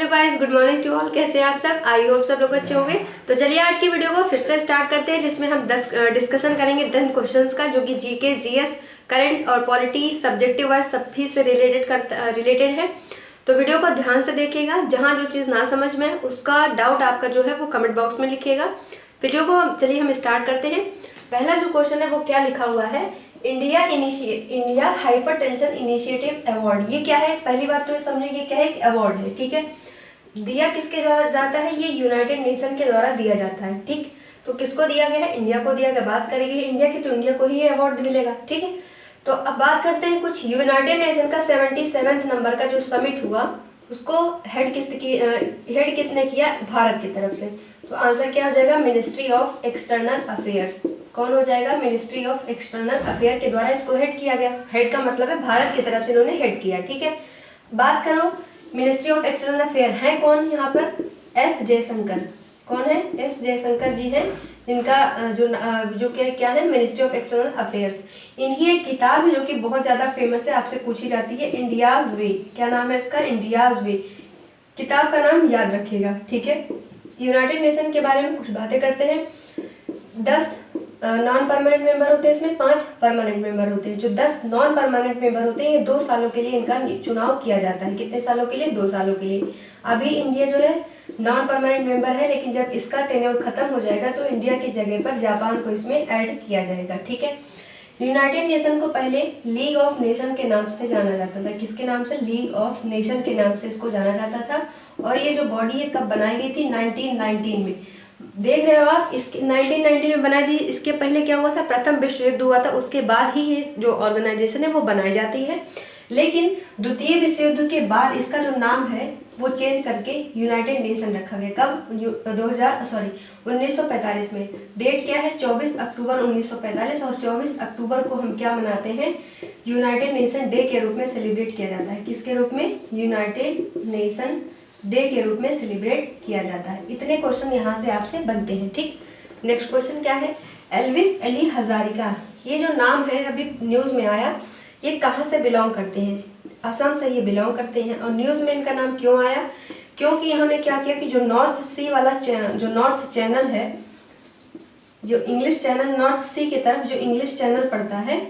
Guys, good morning to all. कैसे हैं आप सब? आई होप सब लोग अच्छे होंगे। तो चलिए आज की वीडियो को फिर से स्टार्ट करते हैं, जिसमें हम 10 डिस्कशन करेंगे 10 क्वेश्चंस का, जो कि जीके, जीएस, करंट और पॉलिटी सब्जेक्टिव वाइज सभी से रिलेटेड है। तो वीडियो को ध्यान से देखिएगा। जहाँ जो चीज़ ना समझ में उसका डाउट आपका जो है वो कमेंट बॉक्स में लिखिएगा। वीडियो को चलिए हम स्टार्ट करते हैं। पहला जो क्वेश्चन है वो क्या लिखा हुआ है, इंडिया हाइपरटेंशन इनिशिएटिव अवार्ड। ये क्या है? पहली बात तो ये समझिए ये क्या है, एक अवार्ड है। ठीक है, दिया किसके द्वारा जाता है? ये यूनाइटेड नेशन के द्वारा दिया जाता है। ठीक, तो किसको दिया गया है? इंडिया को दिया गया। बात करेंगे इंडिया की तो इंडिया को ही ये अवार्ड मिलेगा। ठीक है, तो अब बात करते हैं कुछ यूनाइटेड नेशन का 77वें नंबर का जो समिट हुआ उसको हेड किसने किया? भारत की तरफ से। तो आंसर क्या हो जाएगा? Ministry of external affair. कौन हो जाएगा? मिनिस्ट्री ऑफ एक्सटर्नल अफेयर के द्वारा इसको हेड किया गया। हेड का मतलब है भारत की तरफ से इन्होंने हेड किया। ठीक है, बात करो मिनिस्ट्री ऑफ एक्सटर्नल अफेयर है कौन यहाँ पर? एस जयशंकर। कौन है? एस जयशंकर जी हैं, जिनका जो क्या है, मिनिस्ट्री ऑफ एक्सटर्नल अफेयर्स। इनकी एक किताब है जो कि बहुत ज़्यादा फेमस है, आपसे पूछी जाती है, इंडियाज वे। क्या नाम है इसका? इंडियाज वे। किताब का नाम याद रखिएगा। ठीक है, यूनाइटेड नेशन के बारे में कुछ बातें करते हैं। 10 नॉन परमानेंट मेंबर होते हैं, इसमें 5 परमानेंट मेंबर होते हैं। जो 10 नॉन परमानेंट मेंबर होते हैं, ये 2 सालों के लिए इनका चुनाव किया जाता है। कितने सालों के लिए? 2 सालों के लिए। अभी इंडिया जो है नॉन परमानेंट मेंबर है, लेकिन जब इसका टेन्योर खत्म हो जाएगा तो इंडिया की जगह पर जापान को इसमें ऐड किया जाएगा। ठीक है, यूनाइटेड नेशन को पहले लीग ऑफ नेशन के नाम से जाना जाता था। किसके नाम से? लीग ऑफ नेशन के नाम से इसको जाना जाता था। और ये जो बॉडी है कब बनाई गई थी? 1919 में। देख रहे हो आप, इसके 1919 में बनाई थी। इसके पहले क्या हुआ था? प्रथम विश्व युद्ध हुआ था, उसके बाद ही ये जो ऑर्गेनाइजेशन है वो बनाई जाती है। लेकिन द्वितीय विश्व युद्ध के बाद इसका जो नाम है वो चेंज करके यूनाइटेड नेशन रखा गया। कब? 1945 में। डेट क्या है? 24 अक्टूबर 1945। और 24 अक्टूबर को हम क्या मनाते हैं? यूनाइटेड नेशन डे के रूप में सेलिब्रेट किया जाता है। किसके रूप में? यूनाइटेड नेशन डे के रूप में सेलिब्रेट किया जाता है। इतने क्वेश्चन यहाँ से आपसे बनते हैं। ठीक, नेक्स्ट क्वेश्चन क्या है? एल्विस अली हजारिका। ये जो नाम है अभी न्यूज़ में आया, ये कहाँ से बिलोंग करते हैं? असम से ये बिलोंग करते हैं। और न्यूज़ में इनका नाम क्यों आया? क्योंकि इन्होंने क्या किया कि जो नॉर्थ सी वाला जो नॉर्थ चैनल है, जो इंग्लिश चैनल, नॉर्थ सी की तरफ जो इंग्लिश चैनल पड़ता है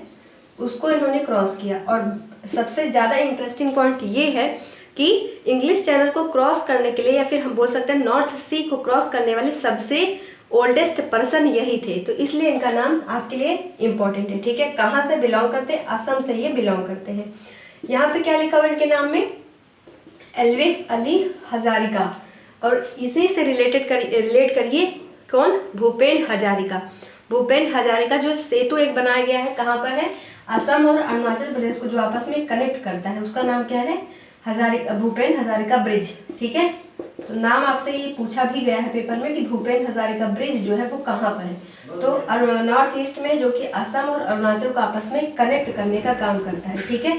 उसको इन्होंने क्रॉस किया। और सबसे ज़्यादा इंटरेस्टिंग पॉइंट ये है कि इंग्लिश चैनल को क्रॉस करने के लिए, या फिर हम बोल सकते हैं नॉर्थ सी को क्रॉस करने वाले सबसे ओल्डेस्ट पर्सन यही थे। तो इसलिए इनका नाम आपके लिए इम्पोर्टेंट है। ठीक है, कहाँ से बिलोंग करते हैं? असम से ये बिलोंग करते हैं। यहाँ पे क्या लिखा हुआ है इनके नाम में? एल्विस अली हजारिका। और इसी से रिलेट करिए कौन? भूपेन हजारिका। भूपेन हजारिका जो सेतु एक बनाया गया है, कहाँ पर है? असम और अरुणाचल प्रदेश को जो आपस में कनेक्ट करता है, उसका नाम क्या है? भूपेन हजारिका ब्रिज। ठीक है, तो नाम आपसे ये पूछा भी गया है पेपर में कि भूपेन हजारिका ब्रिज जो है वो कहाँ पर है। तो नॉर्थ ईस्ट में, जो कि असम और अरुणाचल को आपस में कनेक्ट करने का काम करता है। ठीक है,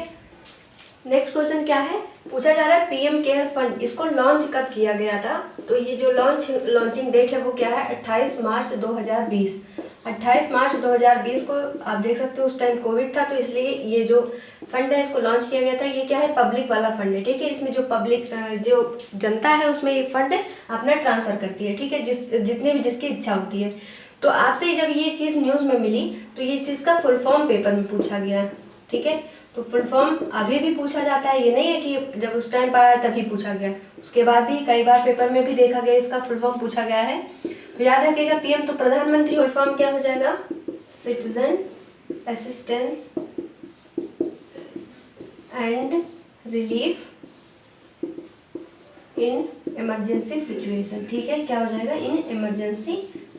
नेक्स्ट क्वेश्चन क्या है? पूछा जा रहा है पीएम केयर फंड, इसको लॉन्च कब किया गया था? तो ये जो लॉन्चिंग डेट है वो क्या है? 28 मार्च 2020। 28 मार्च 2020 को आप देख सकते हो, उस टाइम कोविड था, तो इसलिए ये जो फंड है इसको लॉन्च किया गया था। ये क्या है? पब्लिक वाला फंड है। ठीक है, इसमें जो जो जनता है उसमें ये फंड अपना ट्रांसफ़र करती है। ठीक है, जितने भी जिसकी इच्छा होती है। तो आपसे जब ये चीज़ न्यूज़ में मिली तो ये चीज़ का फुल फॉर्म पेपर में पूछा गया। ठीक है, तो फुल फॉर्म अभी भी पूछा जाता है, ये नहीं है कि जब उस टाइम पर आया तभी पूछा गया। उसके बाद भी कई बार पेपर में भी देखा गया, इसका फुल फॉर्म पूछा गया है। तो याद रखिएगा, पीएम तो प्रधानमंत्री, फुल फॉर्म क्या हो जाएगा? Citizen assistance and relief in emergency situation. ठीक है, क्या हो जाएगा? इन इमरजेंसी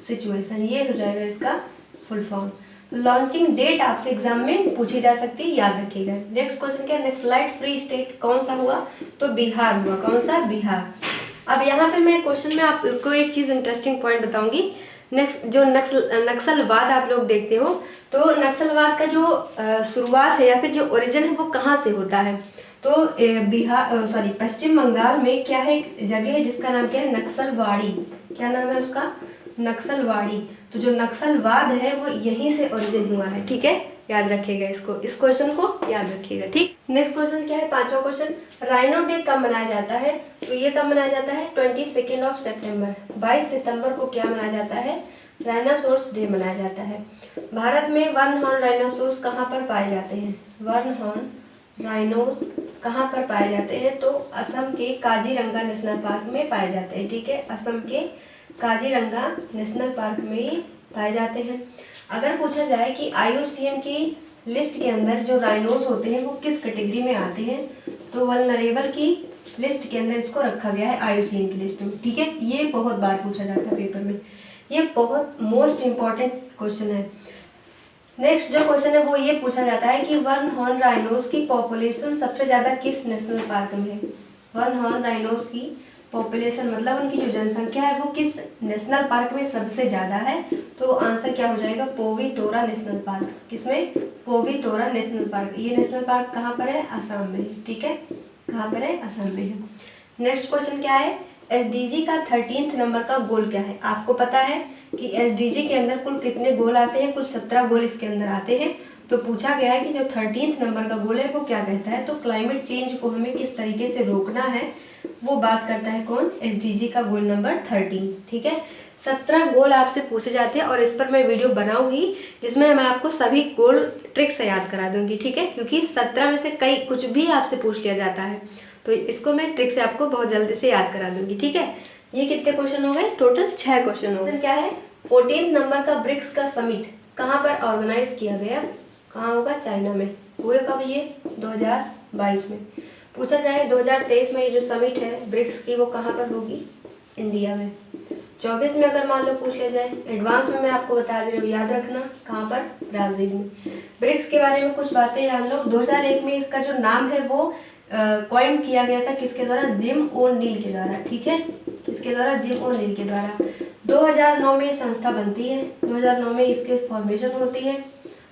सिचुएशन, ये हो जाएगा इसका फुल फॉर्म। तो लॉन्चिंग डेट आपसे एग्जाम में पूछी जा सकती है, याद रखिएगा। नेक्स्ट क्वेश्चन क्या है? नक्सलाइट फ्री स्टेट कौन सा हुआ? तो बिहार हुआ। कौन सा? बिहार। अब यहाँ पे मैं क्वेश्चन में आपको एक चीज़ इंटरेस्टिंग पॉइंट बताऊंगी। नेक्स्ट जो नक्सलवाद आप लोग देखते हो, तो नक्सलवाद का जो शुरुआत है या फिर जो ओरिजिन है वो कहाँ से होता है? तो पश्चिम बंगाल में क्या है, एक जगह है जिसका नाम क्या है? नक्सलवाड़ी। क्या नाम है उसका? नक्सलवाड़ी। तो जो नक्सलवाद है वो यहीं से ओरिजिन हुआ है। ठीक है, याद रखिएगा इसको, इस क्वेश्चन को याद रखिएगा। ठीक, नेक्स्ट क्वेश्चन क्या है, 5वां क्वेश्चन, राइनो डे कब मनाया जाता है? तो ये कब मनाया जाता है? 22 सितंबर, 22 सितंबर को क्या मनाया जाता है? राइनासोर्स डे मनाया जाता है। भारत में वन हॉर्न राइनासोर्स कहाँ पर पाए जाते हैं? वन हॉर्न राइनोस कहाँ पर पाए जाते हैं? तो असम के काजीरंगा नेशनल पार्क में पाए जाते हैं। ठीक है, असम के काजीरंगा नेशनल पार्क में पाए जाते हैं। अगर पूछा जाए कि IUCN की लिस्ट के अंदर जो राइनोस होते हैं वो किस कैटेगरी में आते हैं, तो वल्नरेबल की लिस्ट के अंदर इसको रखा गया है IUCN की लिस्ट में। ठीक है, ये बहुत बार पूछा जाता है पेपर में, ये बहुत मोस्ट इम्पॉर्टेंट क्वेश्चन है। नेक्स्ट जो क्वेश्चन है वो ये पूछा जाता है कि वन हॉर्न राइनोस की पॉपुलेशन सबसे ज़्यादा किस नेशनल पार्क में है? वन हॉर्न राइनोस की पॉपुलेशन मतलब उनकी जो जनसंख्या है वो किस नेशनल पार्क में सबसे ज़्यादा है? तो आंसर क्या हो जाएगा? पोवितोरा नेशनल पार्क। किसमें? पोवितोरा नेशनल पार्क। ये नेशनल पार्क कहाँ पर है? असम में। ठीक है, कहाँ पर है? असम में है। नेक्स्ट क्वेश्चन क्या है, SDG का 13th नंबर का गोल क्या है? आपको पता है कि SDG के अंदर कुल कितने गोल आते हैं? कुल 17 गोल इसके अंदर आते हैं। तो पूछा गया है कि जो 13th नंबर का गोल है वो क्या कहता है? तो क्लाइमेट चेंज को हमें किस तरीके से रोकना है वो बात करता है कौन? SDG का गोल नंबर 13। ठीक है, 17 गोल आपसे पूछे जाते हैं और इस पर मैं वीडियो बनाऊंगी जिसमें मैं आपको सभी गोल ट्रिक से याद करा दूंगी। ठीक है, क्योंकि 17 में से कई कुछ भी आपसे पूछ लिया जाता है, तो इसको मैं ट्रिक से आपको बहुत जल्दी से याद करा दूंगी। ठीक है, ये कितने क्वेश्चन हो गए? टोटल 6 क्वेश्चन हो गए। क्या है, 14 नंबर का ब्रिक्स का समिट कहाँ पर ऑर्गेनाइज किया गया? कहाँ होगा? चाइना में। हुए कब ये? 2022 में। पूछा जाए 2023 में ये जो समिट है ब्रिक्स की वो कहाँ पर होगी? इंडिया में। 24 में अगर मान लो पूछ लिया जाए, एडवांस में मैं आपको बता दे रही हूँ, याद रखना कहाँ पर? ब्राज़ील में। ब्रिक्स के बारे में कुछ बातें जान लो। 2001 में इसका जो नाम है वो कॉइन किया गया था, किसके द्वारा? जिम ओ'नील के द्वारा। ठीक है, किसके द्वारा? जिम ओ'नील के द्वारा। 2009 में संस्था बनती है, 2009 में इसके फॉर्मेशन होती है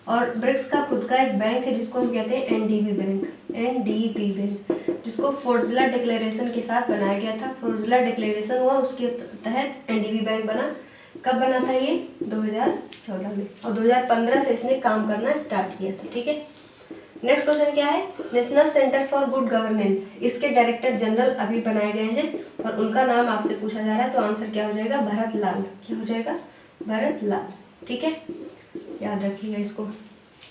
और ब्रिक्स का खुद का एक बैंक है जिसको हम कहते हैं NDB बैंक, NDB बैंक, जिसको फोर्जला डिक्लेरेशन के साथ बनाया गया था। फोर्जला डिक्लेरेशन हुआ, उसके तहत NDB बैंक बना। कब बना था ये? 2014 में, और 2015 से इसने काम करना स्टार्ट किया था। ठीक है, नेक्स्ट क्वेश्चन क्या है, national centre for good governance, इसके डायरेक्टर जनरल अभी बनाए गए हैं और उनका नाम आपसे पूछा जा रहा है, तो आंसर क्या हो जाएगा? भरत लाल। क्या हो जाएगा? भरत लाल। ठीक है, याद रखिएगा इसको।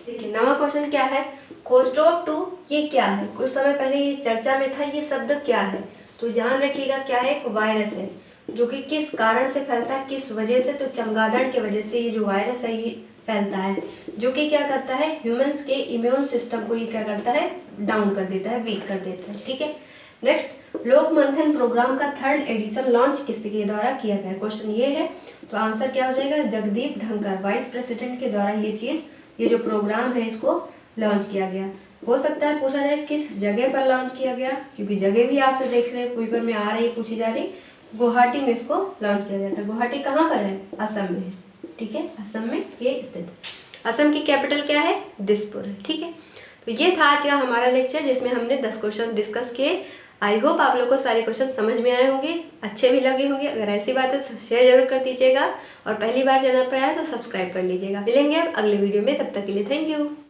देखिए नवा क्वेश्चन क्या है, कोस्टोव 2 ये क्या है? कुछ समय पहले ये चर्चा में था, ये शब्द क्या है? तो ध्यान रखिएगा क्या है, एक वायरस है जो कि किस कारण से फैलता है, किस वजह से? तो चमगादड़ के वजह से ये जो वायरस है ये फैलता है, जो कि क्या करता है, ह्यूमंस के इम्यून सिस्टम को ये क्या करता है, डाउन कर देता है, वीक कर देता है। ठीक है, नेक्स्ट, लोक मंथन प्रोग्राम का 3rd एडिशन लॉन्च किसके द्वारा किया गया? क्वेश्चन ये है, तो आंसर क्या हो जाएगा, जगदीप धनखड़, वाइस प्रेसिडेंट के द्वारा ये जो प्रोग्राम है इसको लॉन्च किया गया। हो सकता है पूछा जाए किस जगह पर लॉन्च किया गया, क्योंकि जगह भी आपसे देख रहे हैं पेपर में आ रही है, पूछी जा रही, गुवाहाटी में इसको लॉन्च किया गया था। गुवाहाटी कहाँ पर है? असम में है। ठीक है, असम में ये स्थित है। असम की कैपिटल क्या है? दिसपुर है। ठीक है, तो ये था आज का हमारा लेक्चर जिसमें हमने 10 क्वेश्चन डिस्कस किए। आई होप आप लोग को सारे क्वेश्चन समझ में आए होंगे, अच्छे भी लगे होंगे। अगर ऐसी बात है तो शेयर जरूर कर दीजिएगा और पहली बार चैनल पर आए तो सब्सक्राइब कर लीजिएगा। मिलेंगे अब अगले वीडियो में, तब तक के लिए थैंक यू।